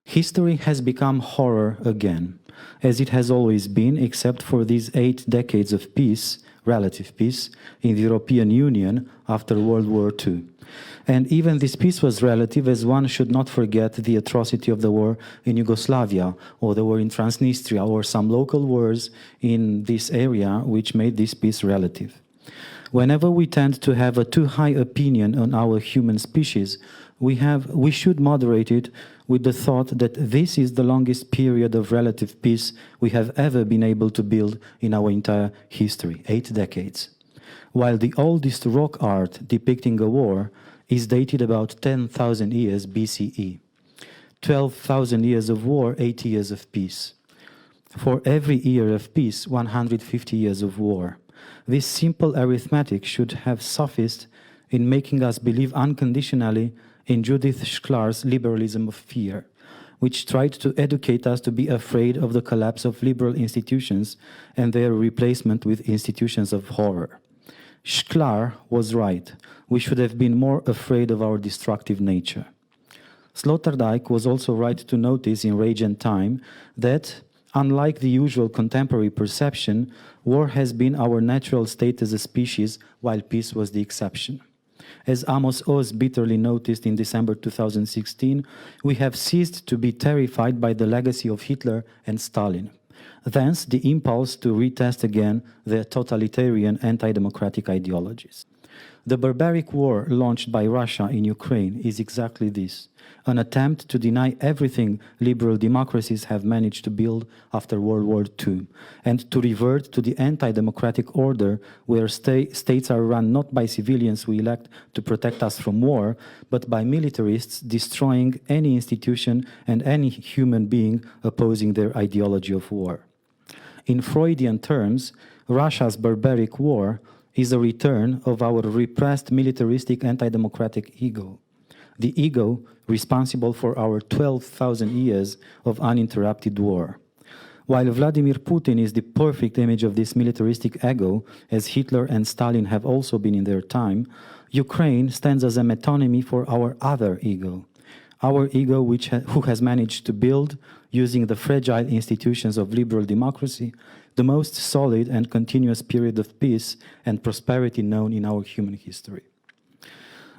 History has become horror again, as it has always been, except for these 8 decades of peace, relative peace, in the European Union after World War II. And even this peace was relative, as one should not forget the atrocity of the war in Yugoslavia, or the war in Transnistria, or some local wars in this area which made this peace relative. Whenever we tend to have a too high opinion on our human species, we should moderate it with the thought that this is the longest period of relative peace we have ever been able to build in our entire history, 8 decades. While the oldest rock art depicting a war is dated about 10,000 years BCE. 12,000 years of war, 80 years of peace. For every year of peace, 150 years of war. This simple arithmetic should have sufficed in making us believe unconditionally in Judith Shklar's liberalism of fear, which tried to educate us to be afraid of the collapse of liberal institutions and their replacement with institutions of horror. Shklar was right. We should have been more afraid of our destructive nature. Sloterdijk was also right to notice in Rage and Time that, unlike the usual contemporary perception, war has been our natural state as a species, while peace was the exception. As Amos Oz bitterly noticed in December 2016, we have ceased to be terrified by the legacy of Hitler and Stalin. Thence the impulse to retest again their totalitarian anti-democratic ideologies. The barbaric war launched by Russia in Ukraine is exactly this, an attempt to deny everything liberal democracies have managed to build after World War II, and to revert to the anti-democratic order where states are run not by civilians we elect to protect us from war, but by militarists destroying any institution and any human being opposing their ideology of war. In Freudian terms, Russia's barbaric war is a return of our repressed militaristic anti-democratic ego, the ego responsible for our 12,000 years of uninterrupted war. While Vladimir Putin is the perfect image of this militaristic ego, as Hitler and Stalin have also been in their time, Ukraine stands as a metonymy for our other ego who has managed to build, using the fragile institutions of liberal democracy, the most solid and continuous period of peace and prosperity known in our human history.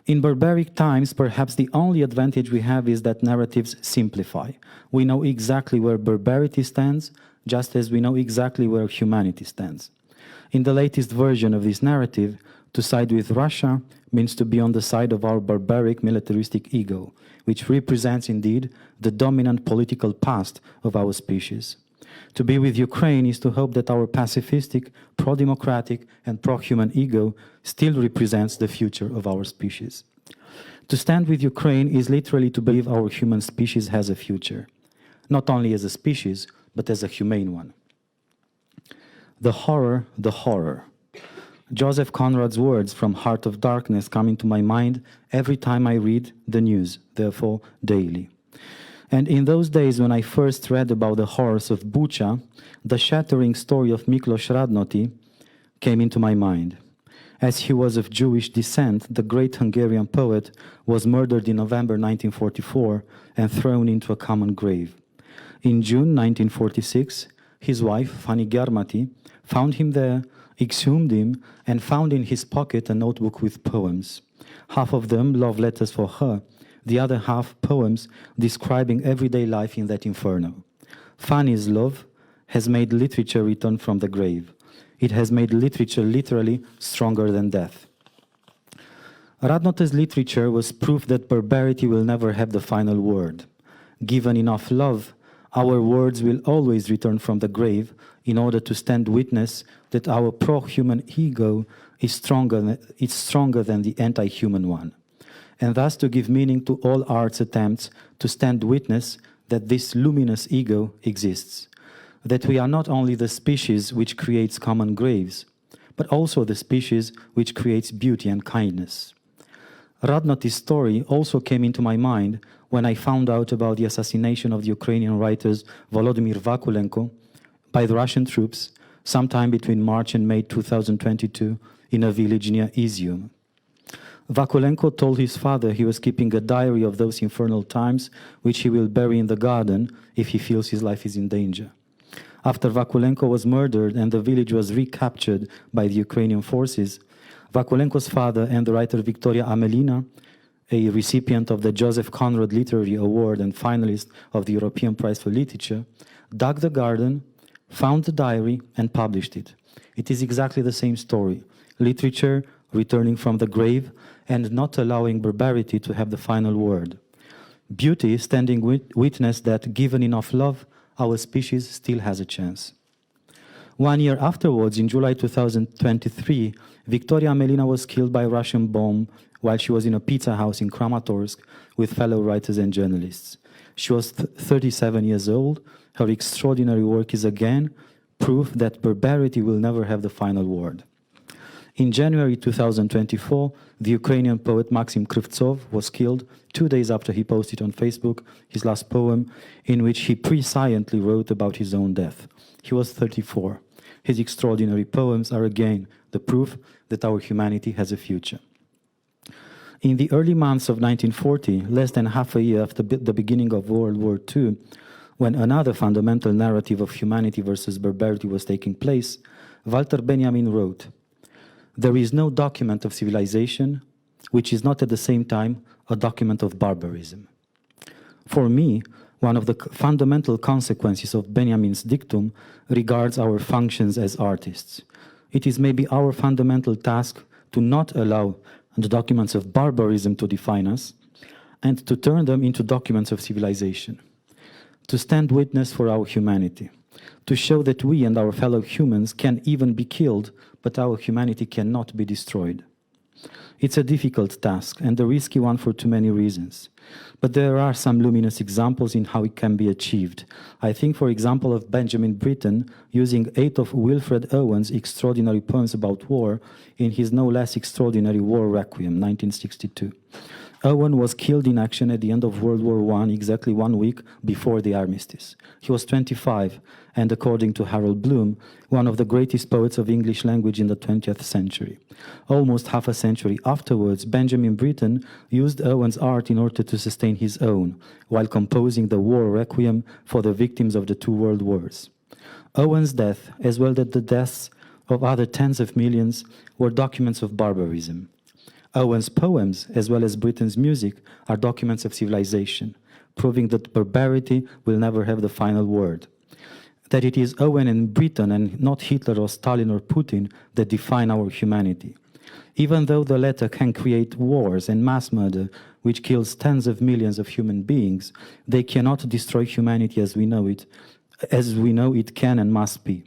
In barbaric times, perhaps the only advantage we have is that narratives simplify. We know exactly where barbarity stands, just as we know exactly where humanity stands. In the latest version of this narrative, to side with Russia means to be on the side of our barbaric militaristic ego, which represents indeed the dominant political past of our species. To be with Ukraine is to hope that our pacifistic, pro-democratic and pro-human ego still represents the future of our species. To stand with Ukraine is literally to believe our human species has a future, not only as a species, but as a humane one. The horror, the horror. Joseph Conrad's words from Heart of Darkness come into my mind every time I read the news, therefore daily. And in those days when I first read about the horrors of Bucha, the shattering story of Miklos Radnoti came into my mind. As he was of Jewish descent, the great Hungarian poet was murdered in November 1944 and thrown into a common grave. In June 1946, his wife, Fanny Gyarmati, found him there, exhumed him, and found in his pocket a notebook with poems. Half of them love letters for her, the other half poems describing everyday life in that inferno. Fanny's love has made literature return from the grave. It has made literature literally stronger than death. Radnoti's literature was proof that barbarity will never have the final word. Given enough love, our words will always return from the grave in order to stand witness that our pro-human ego is stronger than the anti-human one, and thus to give meaning to all art's attempts to stand witness that this luminous ego exists, that we are not only the species which creates common graves, but also the species which creates beauty and kindness. Radnoti's story also came into my mind when I found out about the assassination of the Ukrainian writers Volodymyr Vakulenko by the Russian troops sometime between March and May 2022 in a village near Izium. Vakulenko told his father he was keeping a diary of those infernal times, which he will bury in the garden if he feels his life is in danger. After Vakulenko was murdered and the village was recaptured by the Ukrainian forces, Vakulenko's father and the writer Victoria Amelina, a recipient of the Joseph Conrad Literary Award and finalist of the European Prize for Literature, dug the garden, found the diary, and published it. It is exactly the same story: literature returning from the grave and not allowing barbarity to have the final word. Beauty standing witness that, given enough love, our species still has a chance. 1 year afterwards, in July 2023, Victoria Amelina was killed by a Russian bomb while she was in a pizza house in Kramatorsk with fellow writers and journalists. She was 37 years old. Her extraordinary work is again proof that barbarity will never have the final word. In January 2024, the Ukrainian poet Maxim Krivtsov was killed 2 days after he posted on Facebook his last poem, in which he presciently wrote about his own death. He was 34. His extraordinary poems are again the proof that our humanity has a future. In the early months of 1940, less than half a year after the beginning of World War II, when another fundamental narrative of humanity versus barbarity was taking place, Walter Benjamin wrote, "There is no document of civilization which is not at the same time a document of barbarism." For me, one of the fundamental consequences of Benjamin's dictum regards our functions as artists. It is maybe our fundamental task to not allow the documents of barbarism to define us and to turn them into documents of civilization, to stand witness for our humanity, to show that we and our fellow humans can even be killed, but our humanity cannot be destroyed. It's a difficult task and a risky one for too many reasons. But there are some luminous examples in how it can be achieved. I think, for example, of Benjamin Britten using 8 of Wilfred Owen's extraordinary poems about war in his no less extraordinary War Requiem, 1962. Owen was killed in action at the end of World War I, exactly 1 week before the armistice. He was 25, and according to Harold Bloom, one of the greatest poets of English language in the 20th century. Almost half a century afterwards, Benjamin Britten used Owen's art in order to sustain his own, while composing the War Requiem for the victims of the 2 world wars. Owen's death, as well as the deaths of other tens of millions, were documents of barbarism. Owen's poems, as well as Britten's music, are documents of civilization, proving that barbarity will never have the final word. That it is Owen and Britten and not Hitler or Stalin or Putin that define our humanity. Even though the latter can create wars and mass murder, which kills tens of millions of human beings, they cannot destroy humanity as we know it can and must be.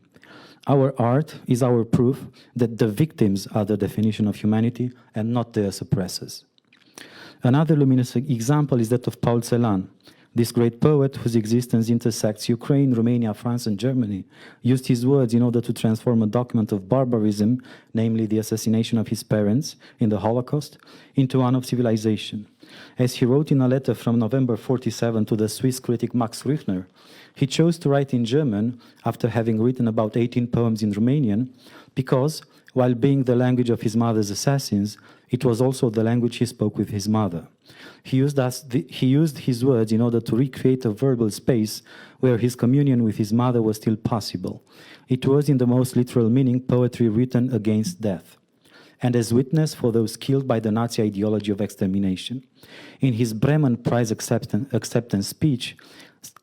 Our art is our proof that the victims are the definition of humanity and not their suppressors. Another luminous example is that of Paul Celan. This great poet, whose existence intersects Ukraine, Romania, France, and Germany, used his words in order to transform a document of barbarism, namely the assassination of his parents in the Holocaust, into one of civilization. As he wrote in a letter from November 1947 to the Swiss critic Max Rüchner, he chose to write in German after having written about 18 poems in Romanian because, while being the language of his mother's assassins, it was also the language he spoke with his mother. He used his words in order to recreate a verbal space where his communion with his mother was still possible. It was, in the most literal meaning, poetry written against death, and as witness for those killed by the Nazi ideology of extermination. In his Bremen Prize acceptance speech,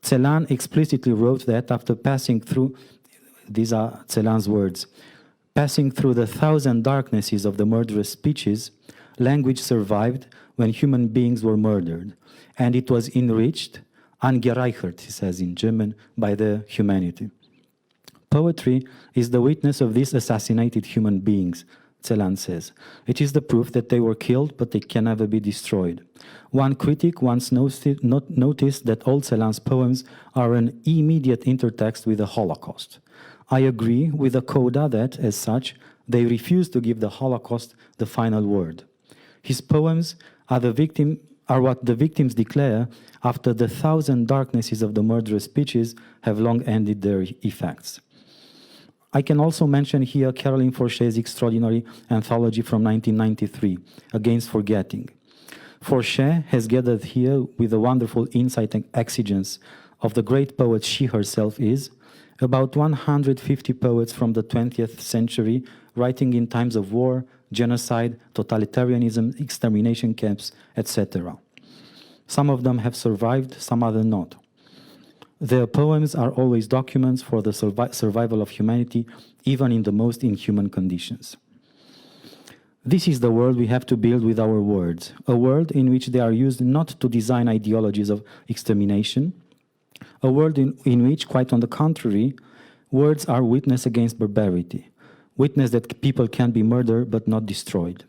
Celan explicitly wrote that after passing through, these are Celan's words, passing through the 1,000 darknesses of the murderous speeches, language survived when human beings were murdered, and it was enriched, angereichert, he says in German, by their humanity. Poetry is the witness of these assassinated human beings, Celan says. It is the proof that they were killed, but they can never be destroyed. One critic once noticed that all Celan's poems are an immediate intertext with the Holocaust. I agree with the coda that, as such, they refuse to give the Holocaust the final word. His poems are what the victims declare after the 1,000 darknesses of the murderous speeches have long ended their effects. I can also mention here Caroline Forché's extraordinary anthology from 1993, Against Forgetting. Forché has gathered here, with the wonderful insight and exigence of the great poet she herself is, about 150 poets from the 20th century writing in times of war, genocide, totalitarianism, extermination camps, etc. Some of them have survived, some others not. Their poems are always documents for the survival of humanity, even in the most inhuman conditions. This is the world we have to build with our words, a world in which they are used not to design ideologies of extermination, a world in which, quite on the contrary, words are witness against barbarity, witness that people can be murdered but not destroyed.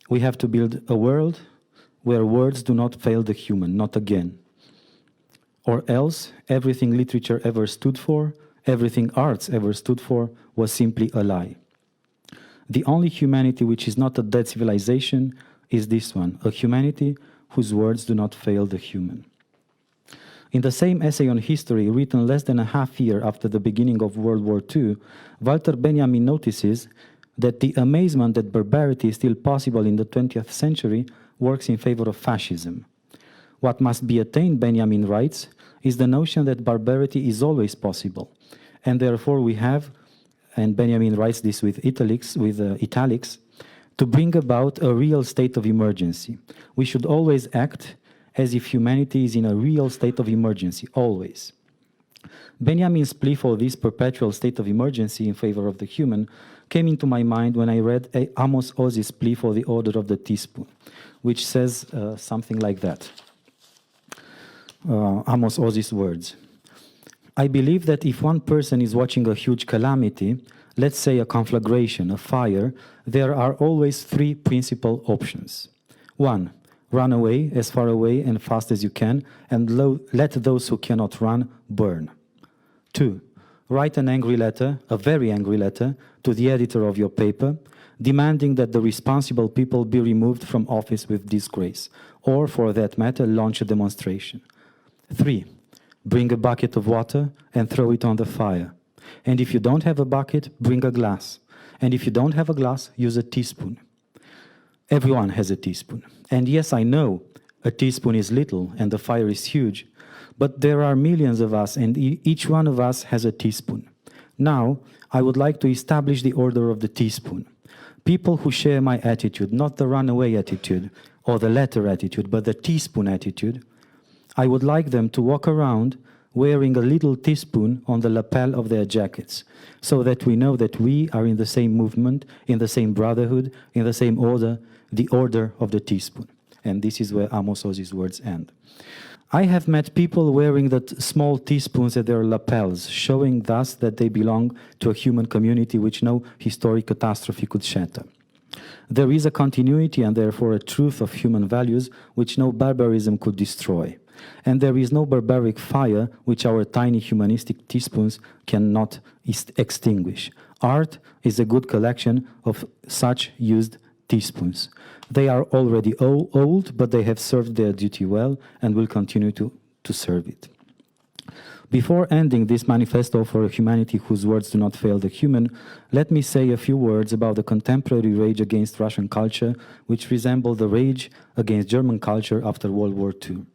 We have to build a world where words do not fail the human, not again. Or else, everything literature ever stood for, everything arts ever stood for, was simply a lie. The only humanity which is not a dead civilization is this one, a humanity whose words do not fail the human. In the same essay on history, written less than a half year after the beginning of World War II, Walter Benjamin notices that the amazement that barbarity is still possible in the 20th century works in favor of fascism. What must be attained, Benjamin writes, is the notion that barbarity is always possible, and therefore we have, and Benjamin writes this with italics, to bring about a real state of emergency. We should always act as if humanity is in a real state of emergency, always. Benjamin's plea for this perpetual state of emergency in favor of the human came into my mind when I read Amos Oz's plea for the order of the teaspoon, which says something like that. Amos Oz's words. I believe that if one person is watching a huge calamity, let's say a conflagration, a fire, there are always three principal options. 1. Run away as far away and fast as you can, and let those who cannot run burn. 2. Write an angry letter, a very angry letter, to the editor of your paper, demanding that the responsible people be removed from office with disgrace, or, for that matter, launch a demonstration. 3. Bring a bucket of water and throw it on the fire. And if you don't have a bucket, bring a glass. And if you don't have a glass, use a teaspoon. Everyone has a teaspoon. And yes, I know a teaspoon is little and the fire is huge, but there are millions of us and each one of us has a teaspoon. Now, I would like to establish the order of the teaspoon. People who share my attitude, not the runaway attitude or the letter attitude, but the teaspoon attitude, I would like them to walk around wearing a little teaspoon on the lapel of their jackets, so that we know that we are in the same movement, in the same brotherhood, in the same order, the order of the teaspoon. And this is where Amos Oz's words end. I have met people wearing that small teaspoons at their lapels, showing thus that they belong to a human community which no historic catastrophe could shatter. There is a continuity and therefore a truth of human values which no barbarism could destroy. And there is no barbaric fire which our tiny humanistic teaspoons cannot extinguish. Art is a good collection of such used teaspoons. They are already old, but they have served their duty well and will continue to serve it. Before ending this manifesto for a humanity whose words do not fail the human, let me say a few words about the contemporary rage against Russian culture, which resemble the rage against German culture after World War II.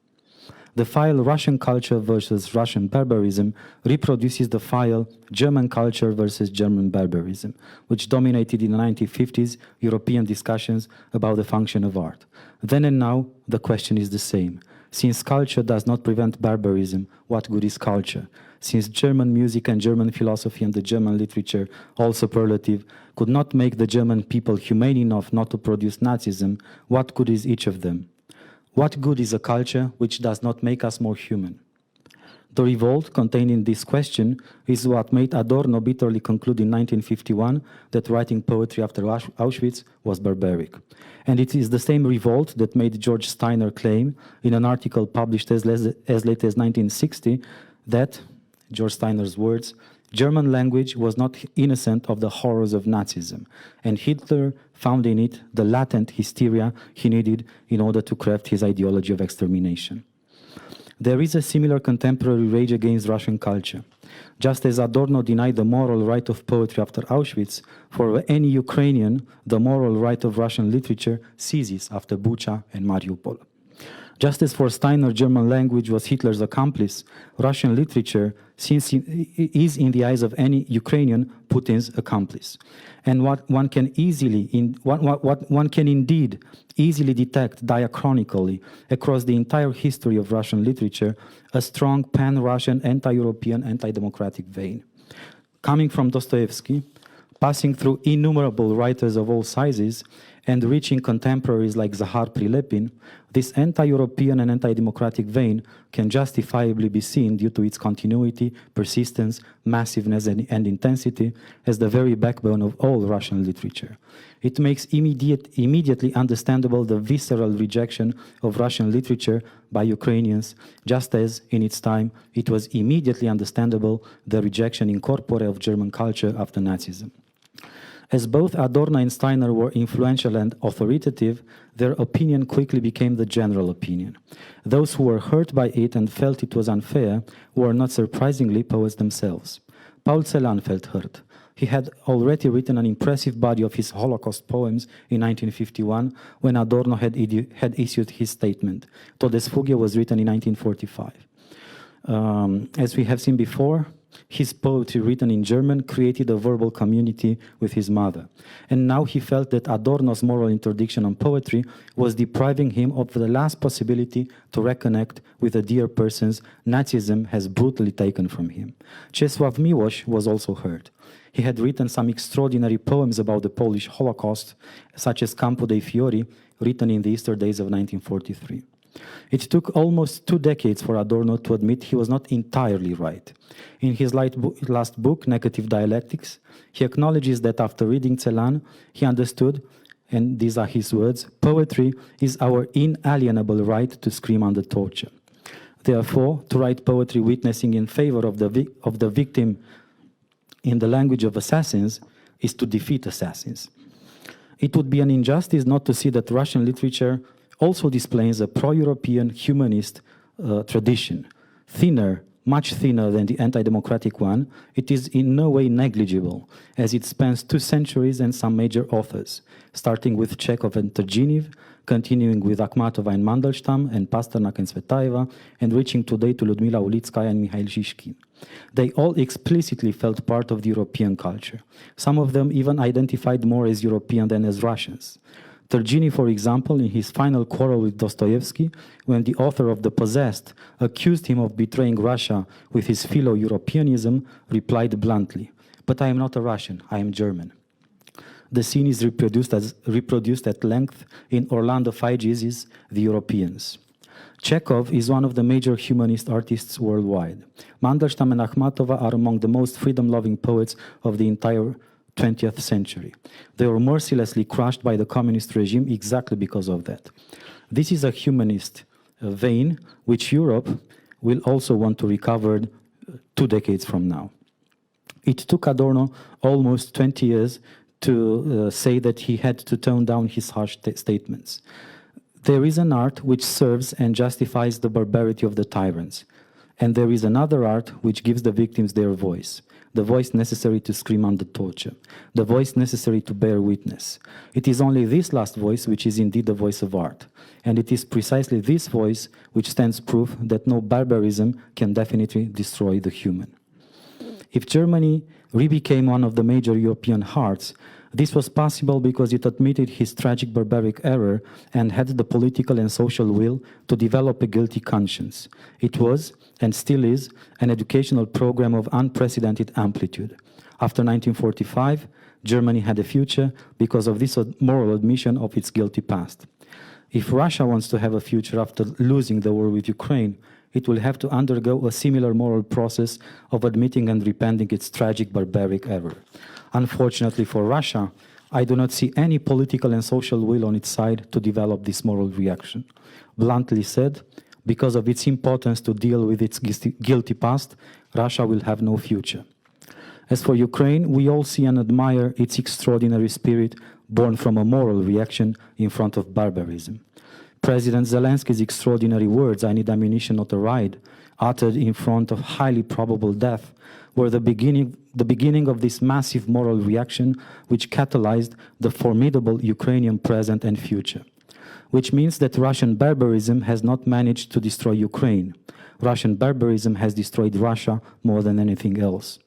The file Russian culture versus Russian barbarism reproduces the file German culture versus German barbarism, which dominated in the 1950s European discussions about the function of art. Then and now, the question is the same. Since culture does not prevent barbarism, what good is culture? Since German music and German philosophy and the German literature, all superlative, could not make the German people humane enough not to produce Nazism, what good is each of them? What good is a culture which does not make us more human? The revolt contained in this question is what made Adorno bitterly conclude in 1951 that writing poetry after Auschwitz was barbaric. And it is the same revolt that made George Steiner claim in an article published as late as 1960 that, George Steiner's words, German language was not innocent of the horrors of Nazism, and Hitler found in it the latent hysteria he needed in order to craft his ideology of extermination. There is a similar contemporary rage against Russian culture. Just as Adorno denied the moral right of poetry after Auschwitz, for any Ukrainian, the moral right of Russian literature ceases after Bucha and Mariupol. Just as for Steiner, German language was Hitler's accomplice, Russian literature is, in the eyes of any Ukrainian, Putin's accomplice. And what one can indeed easily detect diachronically across the entire history of Russian literature, a strong pan-Russian, anti-European, anti-democratic vein. Coming from Dostoevsky, passing through innumerable writers of all sizes, and reaching contemporaries like Zahar Prilepin, this anti-European and anti-democratic vein can justifiably be seen due to its continuity, persistence, massiveness, and intensity as the very backbone of all Russian literature. It makes immediately understandable the visceral rejection of Russian literature by Ukrainians, just as, in its time, it was immediately understandable the rejection in corpore of German culture after Nazism. As both Adorno and Steiner were influential and authoritative, their opinion quickly became the general opinion. Those who were hurt by it and felt it was unfair were, not surprisingly, poets themselves. Paul Celan felt hurt. He had already written an impressive body of his Holocaust poems in 1951 when Adorno had issued his statement. To desfășurat was written in 1945. As we have seen before, his poetry written in German created a verbal community with his mother. And now he felt that Adorno's moral interdiction on poetry was depriving him of the last possibility to reconnect with the dear persons Nazism has brutally taken from him. Czesław Miłosz was also hurt. He had written some extraordinary poems about the Polish Holocaust, such as Campo dei Fiori, written in the Easter days of 1943. It took almost 2 decades for Adorno to admit he was not entirely right. In his last book, Negative Dialectics, he acknowledges that after reading Celan, he understood, and these are his words, poetry is our inalienable right to scream under torture. Therefore, to write poetry witnessing in favor of the victim in the language of assassins is to defeat assassins. It would be an injustice not to see that Russian literature also displays a pro-European humanist tradition. Thinner, much thinner than the anti-democratic one, it is in no way negligible, as it spans 2 centuries and some major authors, starting with Chekhov and Turgenev, continuing with Akhmatova and Mandelstam, and Pasternak and Tsvetaeva, and reaching today to Ludmila Ulitskaya and Mikhail Shishkin. They all explicitly felt part of the European culture. Some of them even identified more as European than as Russians. Turgenev, for example, in his final quarrel with Dostoevsky, when the author of The Possessed accused him of betraying Russia with his philo-Europeanism, replied bluntly, "But I am not a Russian, I am German." The scene is reproduced at length in Orlando Figes' The Europeans. Chekhov is one of the major humanist artists worldwide. Mandelstam and Akhmatova are among the most freedom-loving poets of the entire 20th century. They were mercilessly crushed by the communist regime exactly because of that. This is a humanist vein which Europe will also want to recover 2 decades from now. It took Adorno almost 20 years to say that he had to tone down his harsh statements. There is an art which serves and justifies the barbarity of the tyrants, and there is another art which gives the victims their voice. The voice necessary to scream under torture, the voice necessary to bear witness. It is only this last voice which is indeed the voice of art, and it is precisely this voice which stands proof that no barbarism can definitely destroy the human. If Germany re-became one of the major European hearts, this was possible because it admitted his tragic barbaric error and had the political and social will to develop a guilty conscience. It was, and still is, an educational program of unprecedented amplitude. After 1945, Germany had a future because of this moral admission of its guilty past. If Russia wants to have a future after losing the war with Ukraine, it will have to undergo a similar moral process of admitting and repenting its tragic barbaric error. Unfortunately for Russia, I do not see any political and social will on its side to develop this moral reaction. Bluntly said, because of its importance to deal with its guilty past, Russia will have no future. As for Ukraine, we all see and admire its extraordinary spirit born from a moral reaction in front of barbarism. President Zelensky's extraordinary words, "I need ammunition, not a ride," uttered in front of highly probable death, were the beginning of this massive moral reaction which catalyzed the formidable Ukrainian present and future. Which means that Russian barbarism has not managed to destroy Ukraine. Russian barbarism has destroyed Russia more than anything else.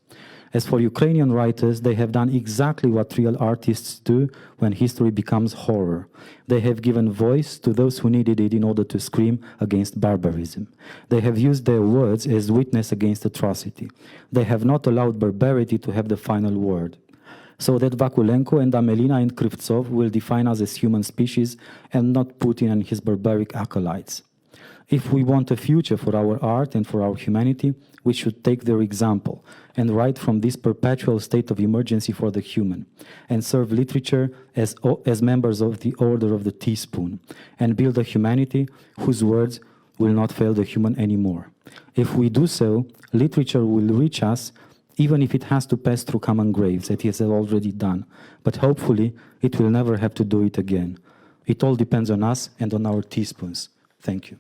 As for Ukrainian writers, they have done exactly what real artists do when history becomes horror. They have given voice to those who needed it in order to scream against barbarism. They have used their words as witness against atrocity. They have not allowed barbarity to have the final word. So that Vakulenko and Amelina and Krivtsov will define us as human species and not Putin and his barbaric acolytes. If we want a future for our art and for our humanity, we should take their example and write from this perpetual state of emergency for the human, and serve literature as members of the Order of the Teaspoon, and build a humanity whose words will not fail the human anymore. If we do so, literature will reach us, even if it has to pass through common graves, as it has already done. But hopefully, it will never have to do it again. It all depends on us and on our teaspoons. Thank you.